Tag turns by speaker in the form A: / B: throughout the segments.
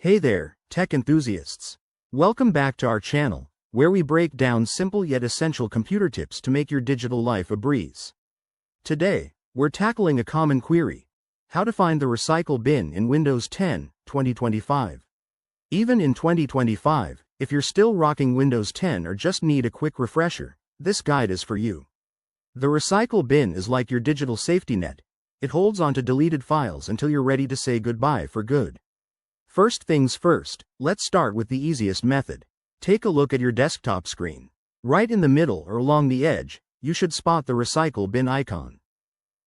A: Hey there, tech enthusiasts. Welcome back to our channel, where we break down simple yet essential computer tips to make your digital life a breeze. Today, we're tackling a common query: how to find the recycle bin in Windows 10, 2025. Even in 2025, if you're still rocking Windows 10 or just need a quick refresher, this guide is for you. The recycle bin is like your digital safety net. It holds onto deleted files until you're ready to say goodbye for good. First things first, let's start with the easiest method. Take a look at your desktop screen. Right in the middle or along the edge, you should spot the recycle bin icon.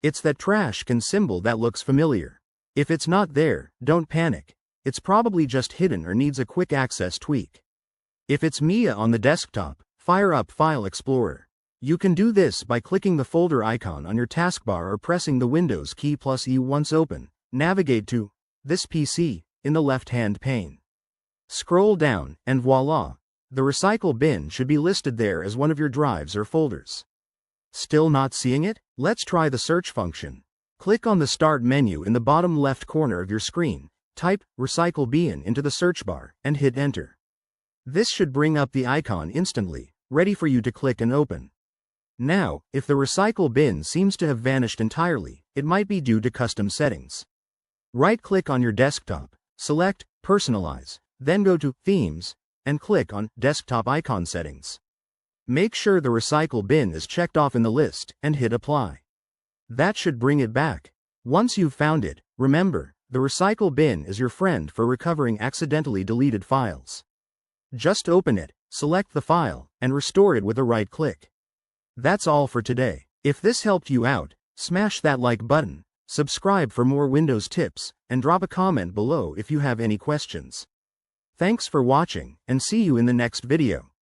A: It's that trash can symbol that looks familiar. If it's not there, don't panic. It's probably just hidden or needs a quick access tweak. If it's Mia on the desktop, fire up File Explorer. You can do this by clicking the folder icon on your taskbar or pressing the Windows key plus E once open. Navigate to This PC in the left-hand pane. Scroll down, and voila! The recycle bin should be listed there as one of your drives or folders. Still not seeing it? Let's try the search function. Click on the Start menu in the bottom left corner of your screen, type recycle bin into the search bar, and hit Enter. This should bring up the icon instantly, ready for you to click and open. Now, if the recycle bin seems to have vanished entirely, it might be due to custom settings. Right-click on your desktop, select Personalize, then go to Themes, and click on Desktop Icon Settings. Make sure the recycle bin is checked off in the list, and hit Apply. That should bring it back. Once you've found it, remember, the recycle bin is your friend for recovering accidentally deleted files. Just open it, select the file, and restore it with a right click. That's all for today. If this helped you out, smash that like button, subscribe for more Windows tips, and drop a comment below if you have any questions. Thanks for watching, and see you in the next video.